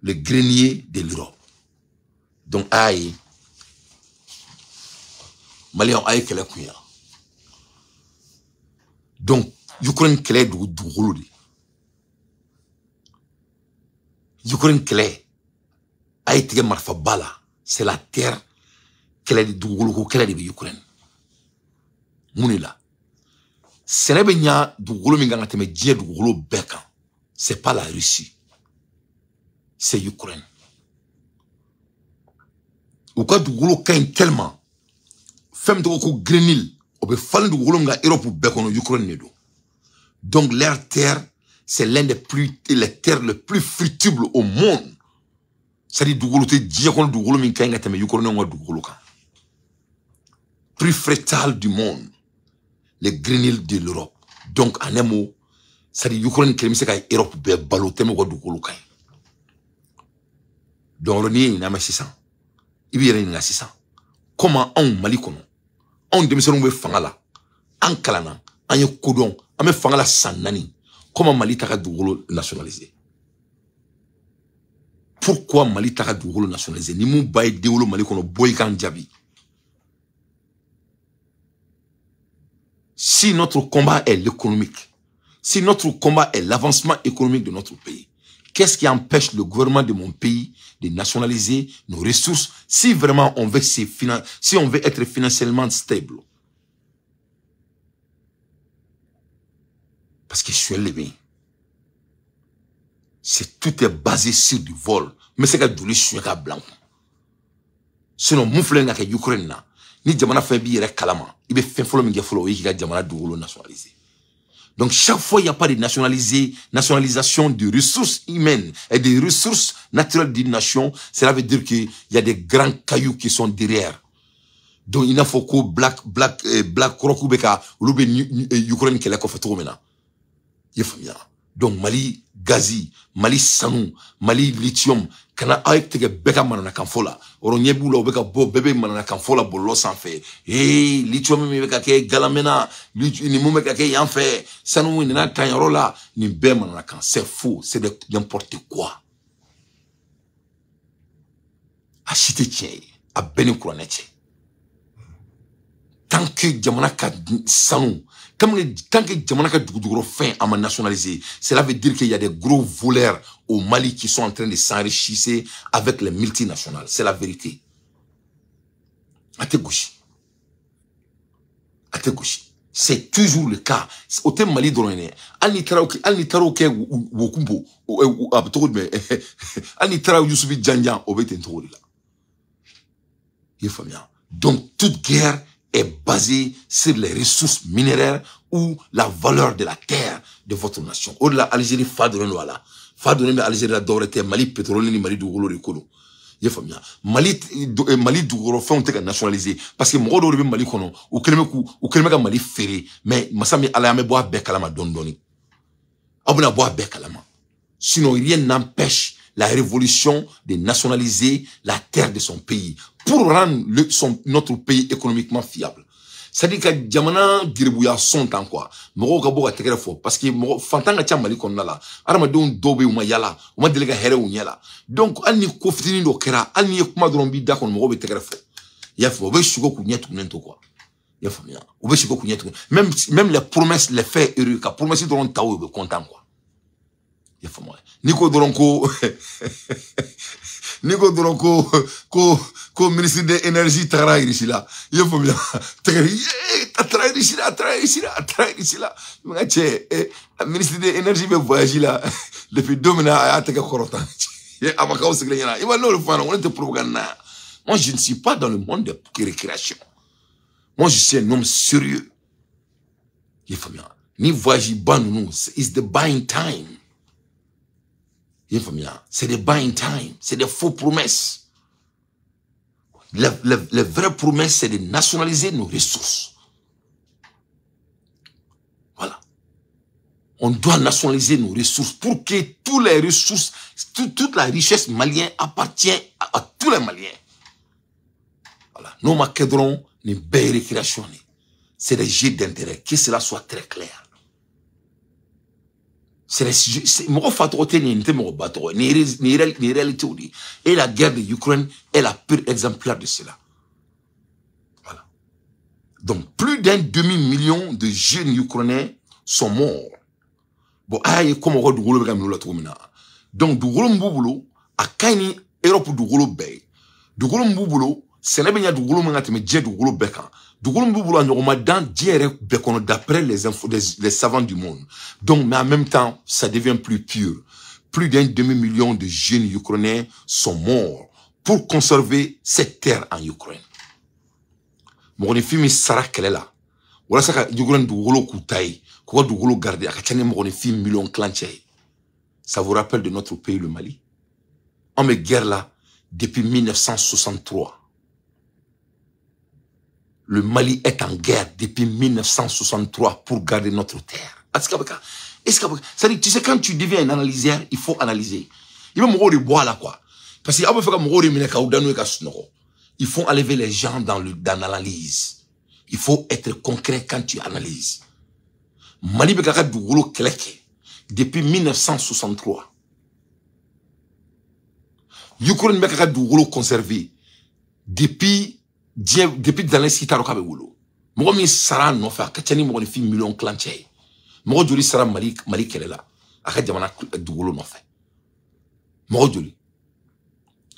les greniers de l'Europe. Donc, aïe. Malien aïe qu'elle a couillé. Donc, Ukraine clé du Roulodi. Ukraine clé. Aïe tige marfa bala. C'est la terre clé du Roulodi, clé de Ukraine. Mounila. Sénébénia du Roulodi minganga teme djie du Roulodi bekan. C'est pas la Russie. C'est Ukraine. Ou quoi du Roulodi kain tellement. Femme de Grenil, on peut faire du Roulonga Europe ou Bekono Ukraine. Donc, leur terre, c'est l'un des les terres les plus fructibles au monde. C'est-à-dire, du Roulot, du Roulot, plus fertile du monde. Les Grenil de l'Europe. Donc, en un mot, c'est-à-dire, Ukraine, qui est Europe, baloté, du Roulot. Donc, on est à 600. Il y a 600. Comment on Mali kono? On démissionne au Fangala. En Kalana. En Yokodon. On met Fangala Sanani. Comment Mali t'a dougolo nationalisé? Pourquoi Mali t'a dougolo nationalisé? Ni mou baye déolo Mali kono boykan djabi. Si notre combat est l'économique, si notre combat est l'avancement économique de notre pays, qu'est-ce qui empêche le gouvernement de mon pays de nationaliser nos ressources si vraiment on veut si on veut être financièrement stable? Parce que je suis élevé. Tout est basé sur du vol. Mais c'est que je suis blanc. Sinon, mon frère n'a qu'à Ukraine. Ni jamana fait bien kalama. Il be fait follow mingi follow qui a jamana dougolo nationalisé. Donc chaque fois il n'y a pas de nationalisation de ressources humaines et des ressources naturelles d'une nation, cela veut dire qu'il y a des grands cailloux qui sont derrière. Donc il faut que black Rokubeka ou Ukraine qui l'a fait trop maintenant. Donc Mali Gazi, Mali Sanou, Mali Lithium, kana aïe beka manana kanfola, oronyebu la beka bo bébé manana kanfola bolo sans fait. Lithium mi beka ke galamena, ni mu beka ke yan fait, Sanou ni na tanyarola, ni be manana kan, c'est faux, c'est de n'importe quoi. Achite tien, a beni kouranete. Tant que Djamana ka Sanou, tant que Djamana ka dougou fin à nationaliser, cela veut dire qu'il y a des gros voleurs au Mali qui sont en train de s'enrichir avec les multinationales. C'est la vérité. Ategouchi. C'est toujours le cas. Au thème Mali d'Oroné, Alnitaro ke Wokumbo, Alnitaro Youssoufi Djanjan, Obetentoro là. Donc toute guerre est basé sur les ressources minéraires ou la valeur de la terre de votre nation. Au-delà, Algérie, Fadouren, voilà. Fadouren, Algérie, la Dorete, Mali, pétrole, Mali, Dougolo, Rikolo. Mali, Dougolo, fait un truc nationalisé. Parce que moi, je Mali, ou Kelmeka Mali ferré, mais Massami, Alayame, bois, Bekalama, Dondoni. Abuna, bois, Bekalama. Sinon, rien n'empêche la révolution de nationaliser la terre de son pays pour rendre notre pays économiquement fiable. C'est-à-dire que Djamana Giribouya sont en quoi? Moro Gabo a tegre fo parce que Fantanga Chamali Konala, Armadon Dobe ou Mayala, ou Madelega Here ou Nyala. Donc, Anni Kofini do Kera, Anni Kumadrombi Dakon Moro tegre fo. Yafo, Veshugo Kunyetu Nento quoi. Yafo, Veshugo Kunyetu. Même les promesses, les faits heureux, car promesses de Tao est content quoi. Yafo, Nico Doronko. Nico Doronko, ko ministre de l'énergie travaille ici là. Il faut bien. Travaille ici là. Ministre de l'énergie veut voyager là. Depuis 2 minutes, à te corroter. Il va nous le faire. On est de propagande. Moi, je ne suis pas dans le monde de récréation. Moi, je suis un homme sérieux. Il faut bien. Ni voyager ban nous. It's the buying time. C'est des buying time, c'est des faux promesses. Les vraies promesses, c'est de nationaliser nos ressources. Voilà. On doit nationaliser nos ressources pour que toutes les ressources, toute la richesse malienne appartient à tous les Maliens. Voilà. Nos maquedrons, les belles récréations, c'est des jets d'intérêt. Que cela soit très clair. Et la guerre de l'Ukraine est la pure exemplaire de cela. Voilà. Donc, plus d'un demi-million de jeunes Ukrainiens sont morts. Bon, comme on dit, donc, du golo mbouboulou, à Kaini, Europe du golo bay. Du golo mbouboulou, c'est n'est pas du golo mangate, mais du golo bekan. D'après les savants du monde. Donc, mais en même temps, ça devient plus pur. Plus d'un demi-million de jeunes Ukrainiens sont morts pour conserver cette terre en Ukraine. Mon film Sarah Kelela. Voilà ça que Ukraine du golo koutaï, quoi du golo gardé, à Kachane mon film million clanché. Ça vous rappelle de notre pays, le Mali? On met guerre là depuis 1963. Le Mali est en guerre depuis 1963 pour garder notre terre. C'est-à-dire, tu sais, quand tu deviens un analyseur, il faut analyser. Il va mourir de bois là, quoi. Parce que il faut enlever les gens dans l'analyse. Il faut être concret quand tu analyses. Mali Bekaka Dougolo Keleke, depuis 1963. Ukraine Bekaka Dougolo conservé, depuis dans les Sitaro Kabewolo. Moi, je Sara non fait, Kachani, moi, les millions clanché. Moi, je Sara Mali Kelela. Akha Jamana Dougolo non fait. Moi, je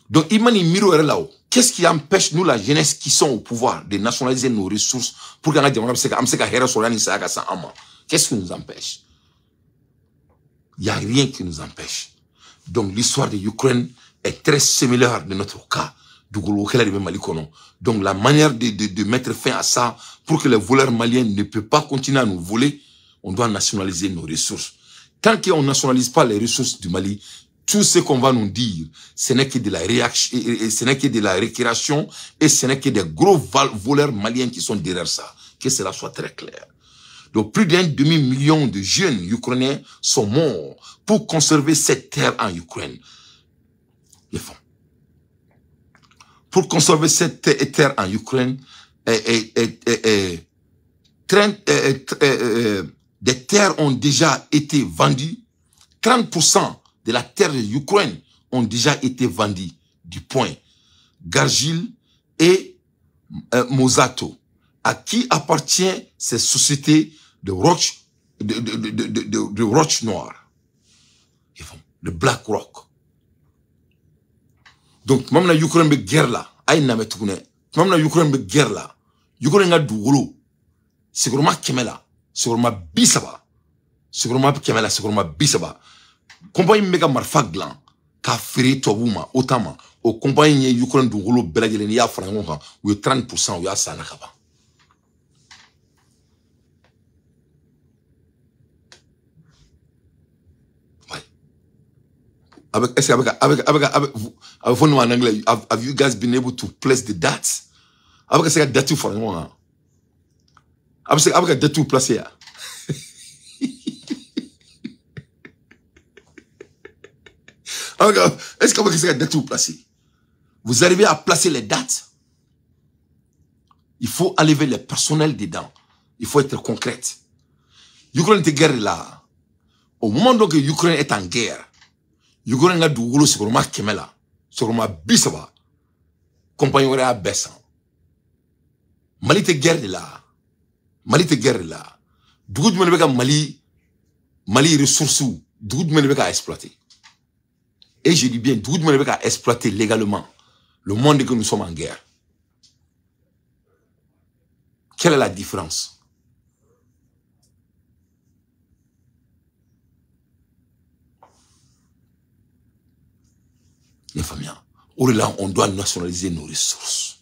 Donc, Imani Miro est là-haut. Qu'est-ce qui empêche nous, la jeunesse qui sont au pouvoir, de nationaliser nos ressources pour qu'on ait des Qu'est-ce qui nous empêche? Il n'y a rien qui nous empêche. Donc, l'histoire de l'Ukraine est très similaire de notre cas. Donc, la manière de mettre fin à ça, pour que les voleurs maliens ne peuvent pas continuer à nous voler, on doit nationaliser nos ressources. Tant qu'on ne nationalise pas les ressources du Mali, tout ce qu'on va nous dire, ce n'est que de la réaction, ce n'est que de la récréation, et ce n'est que des gros voleurs maliens qui sont derrière ça. Que cela soit très clair. Donc, plus d'un demi-million de jeunes Ukrainiens sont morts pour conserver cette terre en Ukraine. Ils font. Pour conserver cette terre en Ukraine, des terres ont déjà été vendues. 30% de la terre de l'Ukraine ont déjà été vendues. Du point. Gargil et Mosato. À qui appartient ces sociétés de roche, de roche noire? Ils font. De Black Rock. Donc, même la Ukraine be guerre là, aïe na mettoune. Même la Ukraine be guerre là, Ukraine nga dougolo. Seguruma kemela, seguruma bisaba, seguruma kemela, seguruma bisaba. Compagnie mega marfa glan, ka feri tobuma, otama, au compagnie Ukraine dougolo belagelen ya frangonga, ou 30% ou ya sanakaba. Have you guys been able to place the dates? Avec ces dates for moi. Avec dates placées. Est-ce qu'avec ces dates placées, vous arrivez à placer les dates? Il faut enlever le personnel dedans. Il faut être concrète. Ukraine est en guerre là. Au moment où l'Ukraine est en guerre, Ukraine nga dougolo seguruma kemela, seguruma bisaba, compagnie wera a besan. Mali te guerre là. Mali te guerre là. Dougou du menebeka Mali ressources, dougou du menebeka exploiter. Et je dis bien, dougou du menebeka exploiter légalement le monde que nous sommes en guerre. Quelle est la différence? Les familles, là, on doit nationaliser nos ressources.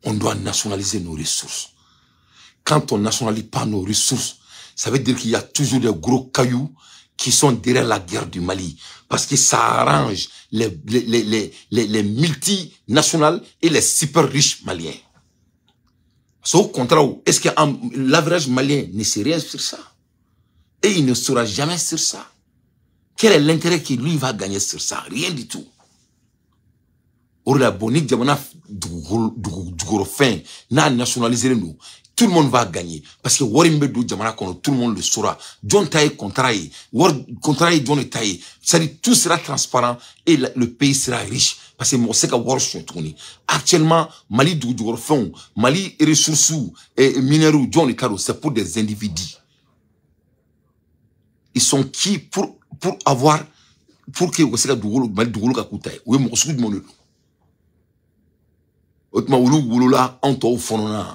On doit nationaliser nos ressources. Quand on nationalise pas nos ressources, ça veut dire qu'il y a toujours des gros cailloux qui sont derrière la guerre du Mali. Parce que ça arrange les multinationales et les super riches maliens. Au contraire, est-ce que l'average malien ne sait rien sur ça? Et il ne saura jamais sur ça. Quel est l'intérêt qu'il lui va gagner sur ça? Rien du tout. Or la bonne diamana fin n'a nationalisé nous. Tout le monde va gagner. Parce que Warimbe du diamana tout le monde le saura. John taille contrat, contrat John taille. C'est-à-dire tout sera transparent et le pays sera riche. Parce que moi c'est que war sont tourné. Actuellement Mali du fin, Mali ressources et minéraux John Caro, c'est pour des individus. Ils sont qui pour avoir, pour que vous soyez dougoulou kakutaï. Oui, mon souci de mon nom. Otma oulou là, en toi au fond.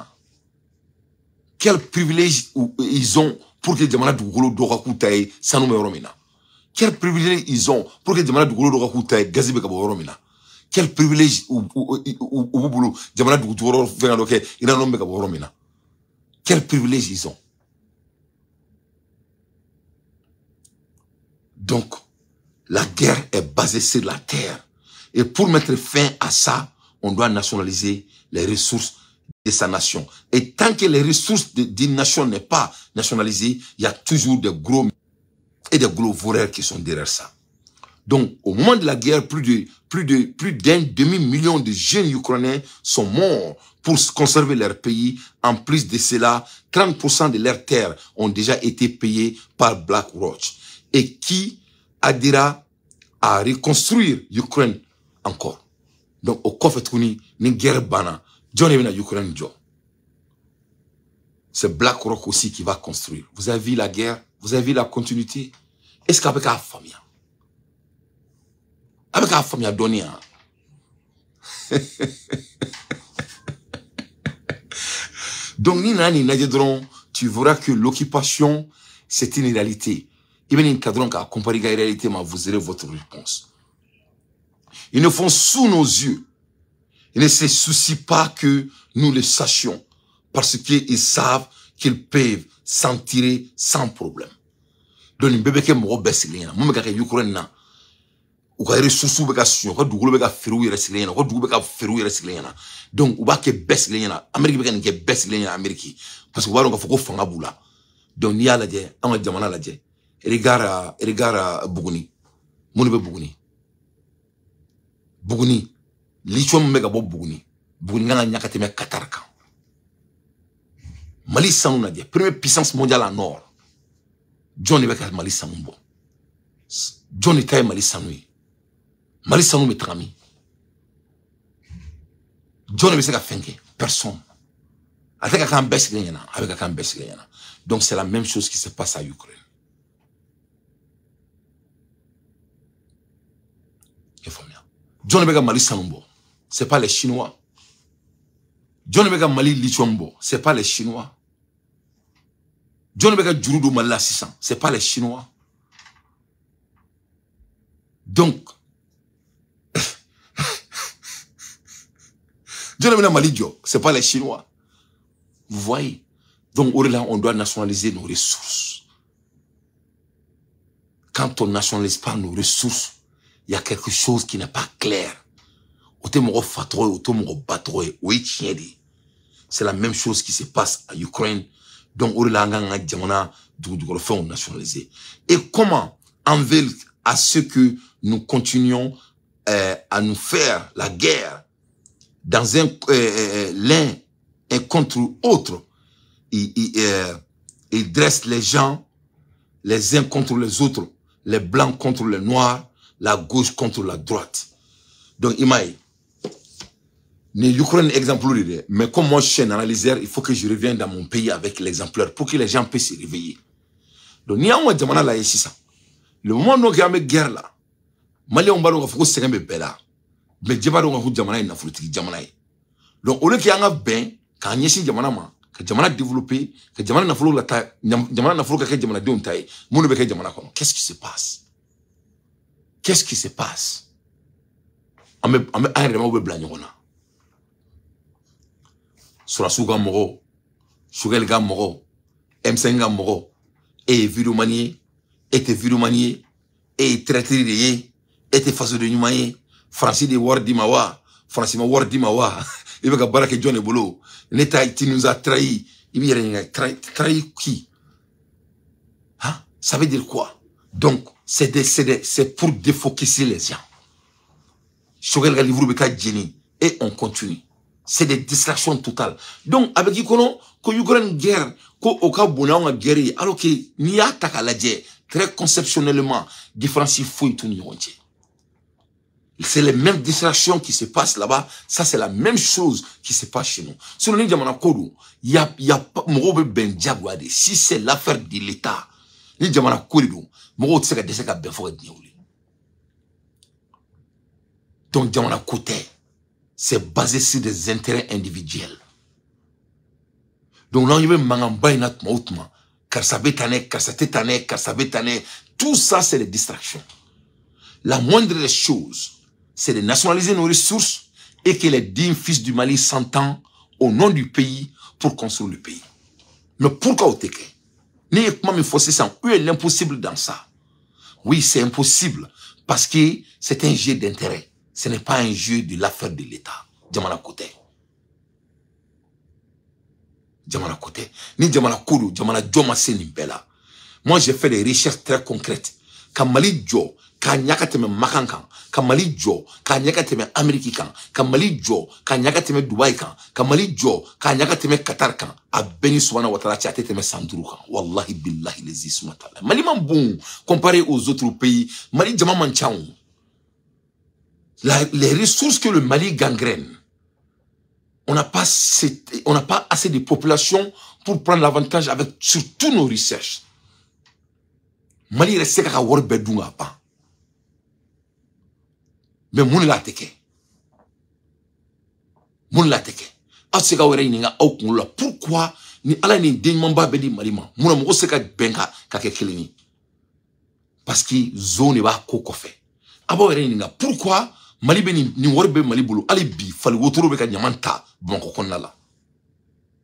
Quel privilège ils ont pour que les gens dougoulou d'orakutaï sans nous romina. Quel privilège ils ont pour que les gens dougoulou d'orakutaï gazibe kabo romina. Quel privilège ou boulou jamana dougoulou venant ok il a nommé kabo romina. Quel privilège ils ont. Donc, la guerre est basée sur la terre. Et pour mettre fin à ça, on doit nationaliser les ressources de sa nation. Et tant que les ressources d'une nation n'est pas nationalisées, il y a toujours des gros... et des gros voleurs qui sont derrière ça. Donc, au moment de la guerre, plus d'un demi-million de jeunes Ukrainiens sont morts pour conserver leur pays. En plus de cela, 30% de leurs terres ont déjà été payées par BlackRock. Et qui aidera à reconstruire l'Ukraine encore. Donc, au Kofetouni, ni guerre bana, John est venu à l'Ukraine, c'est BlackRock aussi qui va construire. Vous avez vu la guerre? Vous avez vu la continuité? Est-ce qu'avec la famille? Avec la famille à donner. Donc, tu verras que l'occupation, c'est une réalité. Et bien, cadre à comparer la réalité, mais vous aurez votre réponse. Ils ne font sous nos yeux. Ils ne se soucient pas que nous le sachions. Parce qu'ils savent qu'ils peuvent s'en tirer sans problème. Donc, ils peuvent me baisser les gens. Moi, je suis Ukraine. Ou ka ressources beka suñu ka dugolo beka feru yere siglenya ko dugu beka feru yere siglenya donc u ba ke besiglenya Amerique beka nke besiglenya Amerique parce que waron ka foko fanga bula donc ni ala je an jamana la je regara Buguni munu be Buguni lichom mega bo Buguni ngana nyakate me Qatar kan Mali sanu na je première puissance mondiale en or John beka Mali sanu bo John tay Mali sanu Mali sanu metrami. John ne sait qu'à faire personne. Avec un baisse avec un baisse. Donc c'est la même chose qui se passe à Ukraine. John ne veut Mali sanumbo. C'est pas les Chinois. John ne veut Mali lichombo. C'est pas les Chinois. John ne veut Jurudo Mali 600. C'est pas les Chinois. Donc Dieu ne Mali, c'est pas les Chinois. Vous voyez? Donc, on doit nationaliser nos ressources. Quand on ne nationalise pas nos ressources, il y a quelque chose qui n'est pas clair. C'est la même chose qui se passe à Ukraine. Donc, on doit nationaliser. Et comment en veut à ce que nous continuions à nous faire la guerre dans l'un contre l'autre, il dresse les gens, les uns contre les autres, les blancs contre les noirs, la gauche contre la droite. Donc, Imaï, l'Ukraine exemplaire, mais comme moi je suis un analyseur, il faut que je revienne dans mon pays avec l'exemplaire pour que les gens puissent se réveiller. Donc, il y a un moment là, ici, ça. Le moment où il y a une guerre là, Mali on balo faut que c'est un peu bella. Mais jabaro nga hu jamana ina politique jamana yi donc au lieu qu'il y anga ben ka nyesi jamana ma ka jamana développer ka jamana na fulu la ta jamana na fulu ka jamana de ontai munu be ka jamana kono qu'est-ce qui se passe ame ayre be blanyo kona sura suga mogo sugal ga mogo M5 ga mogo et vidéomanier et vidéomanier et traité de et façon de numaye Francis de Wardi Mawa, Francis Wardi Mawa, il veut que Barake John et Bolo, l'État nous a trahi, il veut trahi qui? Hein? Ça veut dire quoi? Donc, c'est pour défocuser les gens. Shogel Galivru Beka Jenny, et on continue. C'est des distractions totales. Donc, avec Ikono, quand il y a une guerre, quand il y a une guerre, alors que n'y a pas la guerre, très conceptionnellement, différencier fouille tout le monde. C'est les mêmes distractions qui se passent là-bas. Ça, c'est la même chose qui se passe chez nous. Si on est il y a pas ben diagouade. Si c'est l'affaire de l'État, il y a donc, côté, c'est basé sur des intérêts individuels. Donc, là, il y a tout ça, c'est des distractions. La moindre des choses, c'est de nationaliser nos ressources et que les dignes fils du Mali s'entendent au nom du pays pour construire le pays. Mais pourquoi au Teke? Où est l'impossible dans ça? Oui, c'est impossible parce que c'est un jeu d'intérêt. Ce n'est pas un jeu de l'affaire de l'État. Djamana côté. Djamana côté. Ni Djamana Kourou, Djamana Djoma Senimbela. Moi, j'ai fait des recherches très concrètes. Kamali Jo, Kanyakateme Makankan, Kamali Jo, Kanyakateme Amerikan, Kamali Jo, Kanyakateme Dubaikan, Kamali Jo, Kanyakateme Qatarkan, a béni Subhanahu wa ta'ala, Tchateme Sandroukan. Wallahi billahi les ismatala. Mali Mamboum, comparé aux autres pays, Mali Djamaman Tchaoun. Les ressources que le Mali gangrène, on n'a pas assez de population pour prendre l'avantage avec sur tous nos recherches. Mali reste qu'à voir bedunga pas. Mais mon la teke. Mon la teke. Aseka wera ininga au kunula. Pourquoi ni ala ni denmamba bedi malima. Mon amour seka benga kake kelini. Parce que zone ba koko fait. Aba wera ininga. Pourquoi Mali beni ni worbe Mali bulu ali bi fali wotoro be ka nyamanta bonko konala.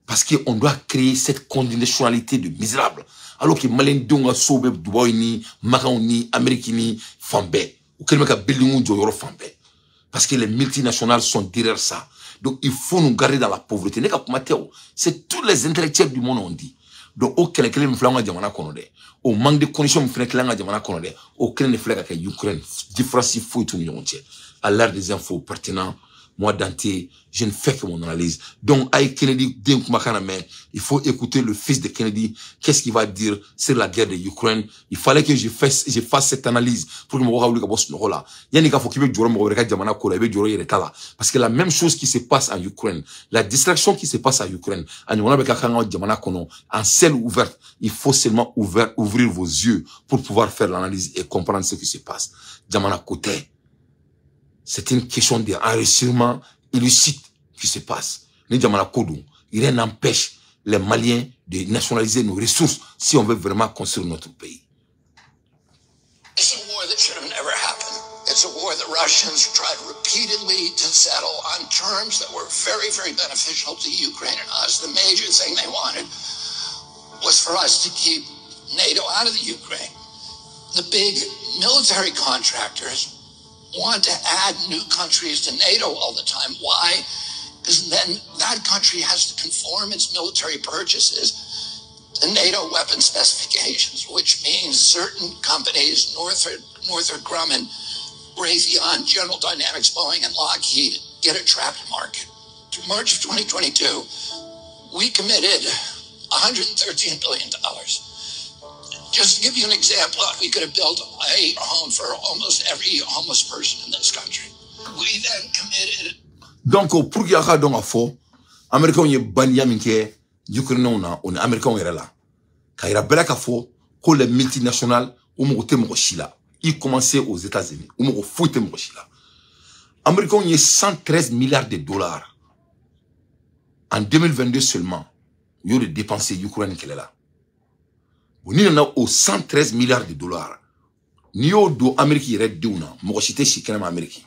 Parce qu'on doit créer cette conditionnalité de misérable. Alors que Malien Dunga Sobe, Dubai ni, Macao ni, Amérique ni, Fambe. Ou quelqu'un qui a building ou Fambe. Parce que les multinationales sont derrière ça. Donc il faut nous garder dans la pauvreté. C'est tous les intellectuels du monde ont dit. Donc au quelqu'un qui me fait un diamant konode. Au manque de conditions me fait un diamant konode. Au quelqu'un qui fait un Ukraine. Différence il faut tout million entier. À l'ère des infos pertinents. Moi, Dante, je ne fais que mon analyse. Donc, avec Kennedy, il faut écouter le fils de Kennedy. Qu'est-ce qu'il va dire sur la guerre de l'Ukraine? Il fallait que je fasse cette analyse pour que je me retrouve là. Il y a parce que la même chose qui se passe en Ukraine, la distraction qui se passe en Ukraine, en ciel ouvert, il faut seulement ouvrir vos yeux pour pouvoir faire l'analyse et comprendre ce qui se passe. Djamana côté. C'est une question d'enrichissement illicite qui se passe. Rien n'empêche les Maliens de nationaliser nos ressources si on veut vraiment construire notre pays. It's a war that should have never happened. It's a war that Russians tried repeatedly to settle on terms that were very, very beneficial to Ukraine and us. The major thing they wanted was for us to keep NATO out of the Ukraine. The big military contractors want to add new countries to NATO all the time. Why? Because then that country has to conform its military purchases to NATO weapon specifications, which means certain companies, Northrop Grumman, Raytheon, General Dynamics, Boeing, and Lockheed, get a trapped market. Through March of 2022, we committed $113 billion. Just to give you an example, we could have built a home for almost every homeless person in this country. We then committed. Donc, pour qu'il y ait donc à fond, Américains y banni minke, Ukrainiens on Américains y là. Quand il y a belle à fond, que les multinationales ou mon côté mochila, ils commençaient aux États-Unis, ou mon fouette mochila. Américains y 113 milliards de dollars. En 2022 seulement, ils ont dépensé Ukraine qu'elle est là. Ni na au 113 milliards de dollars. Ni au do Amérique y reste d'ouna. Moi, j'étais chez Canada Amérique.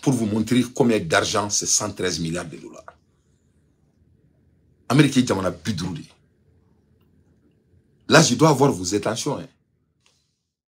Pour vous montrer combien d'argent c'est 113 milliards de dollars. Amérique, il y a bidrouli. Là, je dois avoir vos attentions. Hein.